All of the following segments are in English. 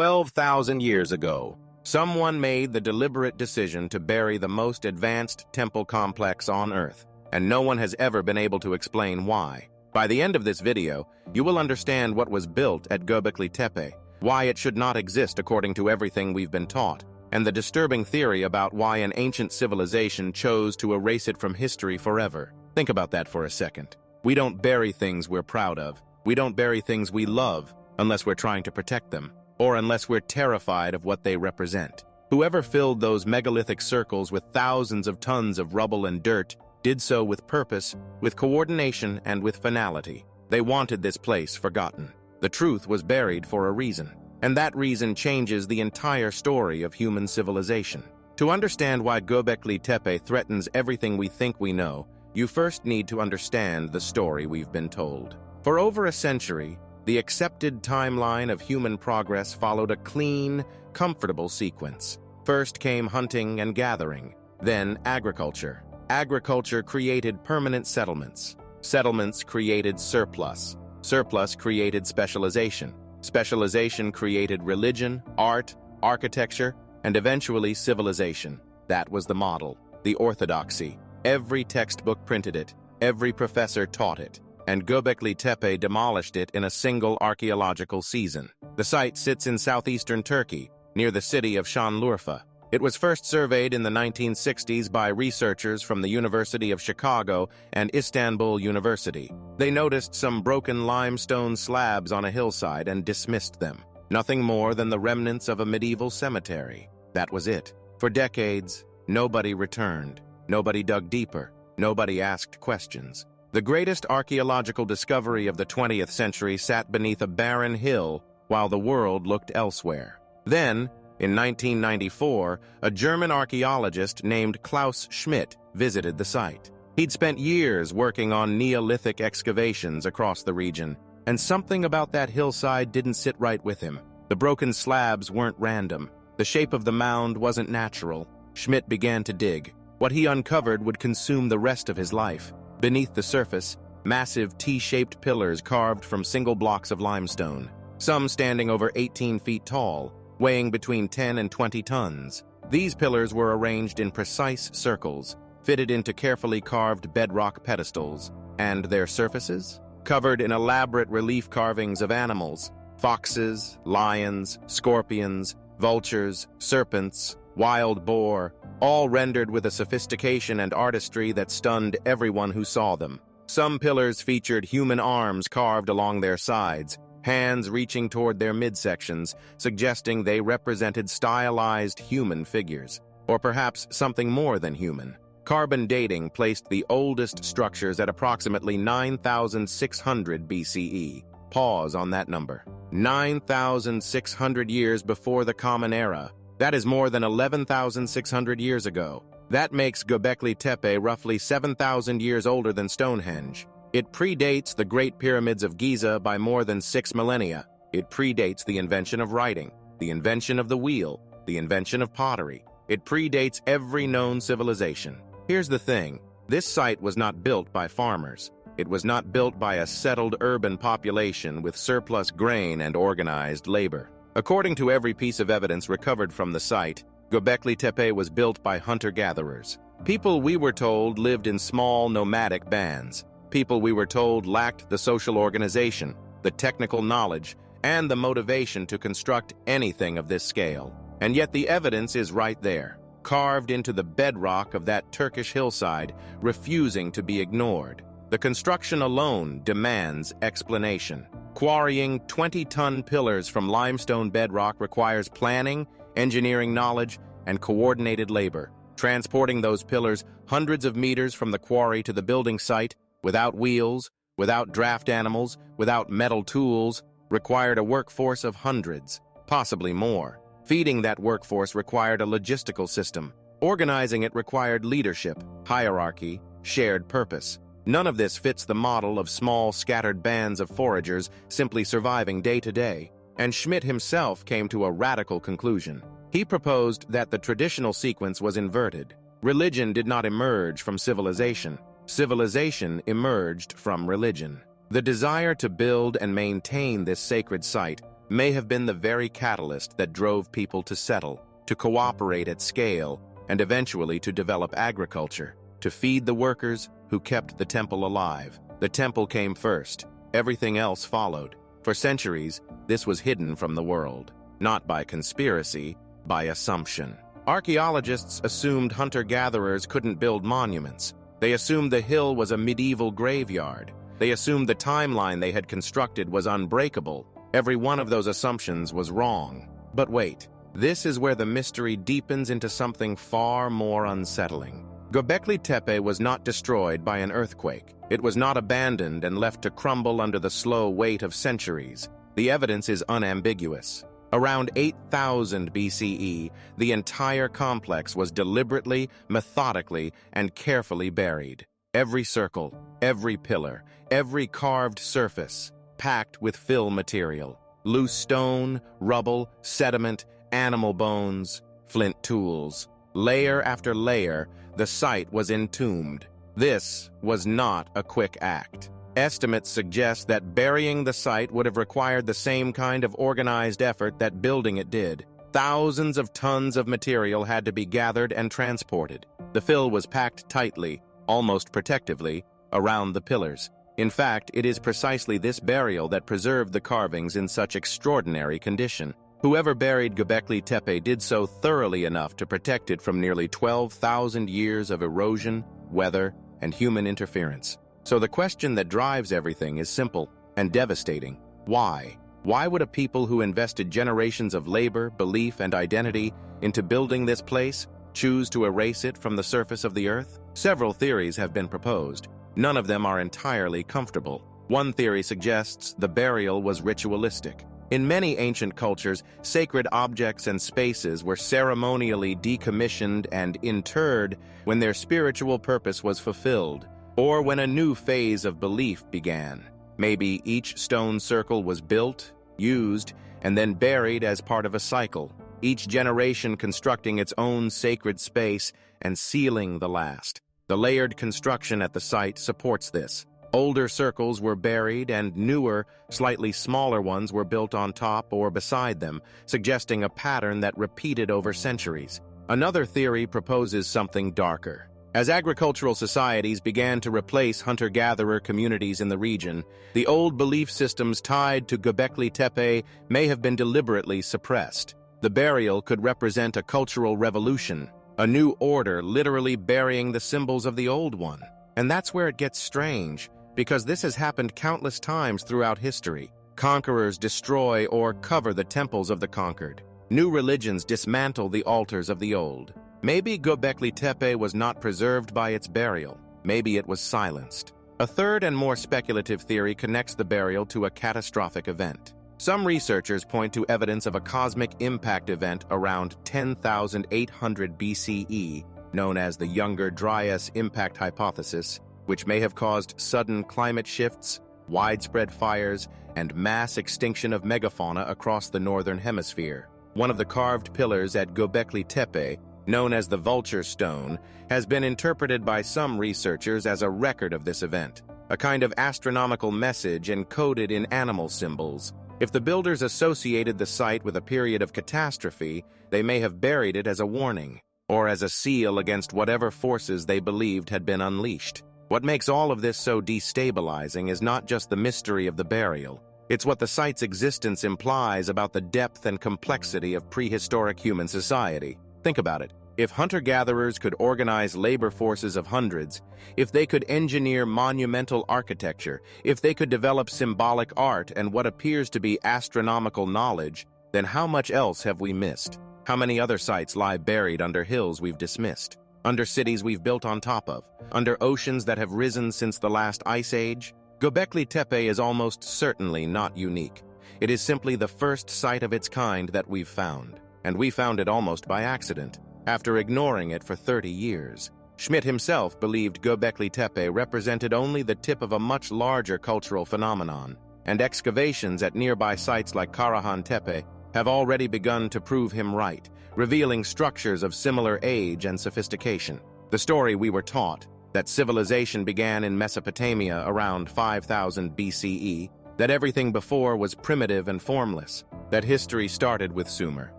12,000 years ago, someone made the deliberate decision to bury the most advanced temple complex on Earth, and no one has ever been able to explain why. By the end of this video, you will understand what was built at Göbekli Tepe, why it should not exist according to everything we've been taught, and the disturbing theory about why an ancient civilization chose to erase it from history forever. Think about that for a second. We don't bury things we're proud of. We don't bury things we love unless we're trying to protect them, or unless we're terrified of what they represent. Whoever filled those megalithic circles with thousands of tons of rubble and dirt did so with purpose, with coordination, and with finality. They wanted this place forgotten. The truth was buried for a reason, and that reason changes the entire story of human civilization. To understand why Göbekli Tepe threatens everything we think we know, you first need to understand the story we've been told. For over a century, the accepted timeline of human progress followed a clean, comfortable sequence. First came hunting and gathering, then agriculture. Agriculture created permanent settlements. Settlements created surplus. Surplus created specialization. Specialization created religion, art, architecture, and eventually civilization. That was the model, the orthodoxy. Every textbook printed it. Every professor taught it. And Göbekli Tepe demolished it in a single archaeological season. The site sits in southeastern Turkey, near the city of Şanlıurfa. It was first surveyed in the 1960s by researchers from the University of Chicago and Istanbul University. They noticed some broken limestone slabs on a hillside and dismissed them. Nothing more than the remnants of a medieval cemetery. That was it. For decades, nobody returned. Nobody dug deeper. Nobody asked questions. The greatest archaeological discovery of the 20th century sat beneath a barren hill while the world looked elsewhere. Then, in 1994, a German archaeologist named Klaus Schmidt visited the site. He'd spent years working on Neolithic excavations across the region, and something about that hillside didn't sit right with him. The broken slabs weren't random. The shape of the mound wasn't natural. Schmidt began to dig. What he uncovered would consume the rest of his life. Beneath the surface, massive T-shaped pillars carved from single blocks of limestone, some standing over 18 feet tall, weighing between 10 and 20 tons. These pillars were arranged in precise circles, fitted into carefully carved bedrock pedestals, and their surfaces? Covered in elaborate relief carvings of animals, foxes, lions, scorpions, vultures, serpents, wild boar, all rendered with a sophistication and artistry that stunned everyone who saw them. Some pillars featured human arms carved along their sides, hands reaching toward their midsections, suggesting they represented stylized human figures, or perhaps something more than human. Carbon dating placed the oldest structures at approximately 9,600 BCE. Pause on that number. 9,600 years before the Common Era. That is more than 11,600 years ago. That makes Göbekli Tepe roughly 7,000 years older than Stonehenge. It predates the Great Pyramids of Giza by more than 6 millennia. It predates the invention of writing, the invention of the wheel, the invention of pottery. It predates every known civilization. Here's the thing. This site was not built by farmers. It was not built by a settled urban population with surplus grain and organized labor. According to every piece of evidence recovered from the site, Göbekli Tepe was built by hunter-gatherers. People, we were told, lived in small nomadic bands. People, we were told, lacked the social organization, the technical knowledge, and the motivation to construct anything of this scale. And yet the evidence is right there, carved into the bedrock of that Turkish hillside, refusing to be ignored. The construction alone demands explanation. Quarrying 20-ton pillars from limestone bedrock requires planning, engineering knowledge, and coordinated labor. Transporting those pillars hundreds of meters from the quarry to the building site, without wheels, without draft animals, without metal tools, required a workforce of hundreds, possibly more. Feeding that workforce required a logistical system. Organizing it required leadership, hierarchy, shared purpose. None of this fits the model of small, scattered bands of foragers simply surviving day to day, and Schmidt himself came to a radical conclusion. He proposed that the traditional sequence was inverted. Religion did not emerge from civilization. Civilization emerged from religion. The desire to build and maintain this sacred site may have been the very catalyst that drove people to settle, to cooperate at scale, and eventually to develop agriculture, to feed the workers who kept the temple alive. The temple came first. Everything else followed. For centuries, this was hidden from the world, not by conspiracy, by assumption. Archaeologists assumed hunter-gatherers couldn't build monuments. They assumed the hill was a medieval graveyard. They assumed the timeline they had constructed was unbreakable. Every one of those assumptions was wrong. But wait, this is where the mystery deepens into something far more unsettling. Göbekli Tepe was not destroyed by an earthquake. It was not abandoned and left to crumble under the slow weight of centuries. The evidence is unambiguous. Around 8000 BCE, the entire complex was deliberately, methodically, and carefully buried. Every circle, every pillar, every carved surface, packed with fill material. Loose stone, rubble, sediment, animal bones, flint tools. Layer after layer, the site was entombed. This was not a quick act. Estimates suggest that burying the site would have required the same kind of organized effort that building it did. Thousands of tons of material had to be gathered and transported. The fill was packed tightly, almost protectively, around the pillars. In fact, it is precisely this burial that preserved the carvings in such extraordinary condition. Whoever buried Göbekli Tepe did so thoroughly enough to protect it from nearly 12,000 years of erosion, weather, and human interference. So the question that drives everything is simple and devastating. Why? Why would a people who invested generations of labor, belief, and identity into building this place choose to erase it from the surface of the earth? Several theories have been proposed. None of them are entirely comfortable. One theory suggests the burial was ritualistic. In many ancient cultures, sacred objects and spaces were ceremonially decommissioned and interred when their spiritual purpose was fulfilled, or when a new phase of belief began. Maybe each stone circle was built, used, and then buried as part of a cycle, each generation constructing its own sacred space and sealing the last. The layered construction at the site supports this. Older circles were buried and newer, slightly smaller ones were built on top or beside them, suggesting a pattern that repeated over centuries. Another theory proposes something darker. As agricultural societies began to replace hunter-gatherer communities in the region, the old belief systems tied to Göbekli Tepe may have been deliberately suppressed. The burial could represent a cultural revolution, a new order literally burying the symbols of the old one. And that's where it gets strange, because this has happened countless times throughout history. Conquerors destroy or cover the temples of the conquered. New religions dismantle the altars of the old. Maybe Göbekli Tepe was not preserved by its burial. Maybe it was silenced. A third and more speculative theory connects the burial to a catastrophic event. Some researchers point to evidence of a cosmic impact event around 10,800 BCE, known as the Younger Dryas Impact Hypothesis, which may have caused sudden climate shifts, widespread fires, and mass extinction of megafauna across the northern hemisphere. One of the carved pillars at Göbekli Tepe, known as the Vulture Stone, has been interpreted by some researchers as a record of this event, a kind of astronomical message encoded in animal symbols. If the builders associated the site with a period of catastrophe, they may have buried it as a warning, or as a seal against whatever forces they believed had been unleashed. What makes all of this so destabilizing is not just the mystery of the burial. It's what the site's existence implies about the depth and complexity of prehistoric human society. Think about it. If hunter-gatherers could organize labor forces of hundreds, if they could engineer monumental architecture, if they could develop symbolic art and what appears to be astronomical knowledge, then how much else have we missed? How many other sites lie buried under hills we've dismissed, under cities we've built on top of, under oceans that have risen since the last ice age? Göbekli Tepe is almost certainly not unique. It is simply the first site of its kind that we've found, and we found it almost by accident, after ignoring it for 30 years. Schmidt himself believed Göbekli Tepe represented only the tip of a much larger cultural phenomenon, and excavations at nearby sites like Karahan Tepe have already begun to prove him right, revealing structures of similar age and sophistication. The story we were taught, that civilization began in Mesopotamia around 5000 BCE, that everything before was primitive and formless, that history started with Sumer.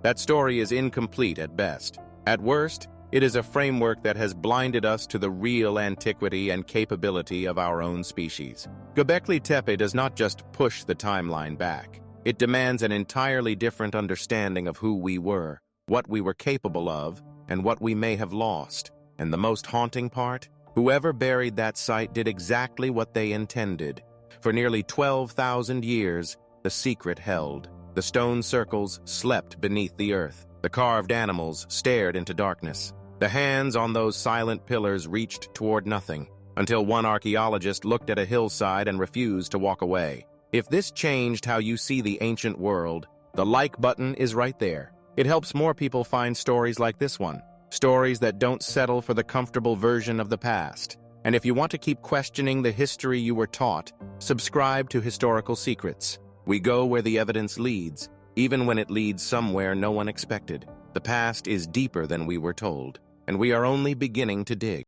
That story is incomplete at best. At worst, it is a framework that has blinded us to the real antiquity and capability of our own species. Göbekli Tepe does not just push the timeline back. It demands an entirely different understanding of who we were, what we were capable of, and what we may have lost. And the most haunting part? Whoever buried that site did exactly what they intended. For nearly 12,000 years, the secret held. The stone circles slept beneath the earth. The carved animals stared into darkness. The hands on those silent pillars reached toward nothing, until one archaeologist looked at a hillside and refused to walk away. If this changed how you see the ancient world, the like button is right there. It helps more people find stories like this one. Stories that don't settle for the comfortable version of the past. And if you want to keep questioning the history you were taught, subscribe to Historical Secrets. We go where the evidence leads, even when it leads somewhere no one expected. The past is deeper than we were told, and we are only beginning to dig.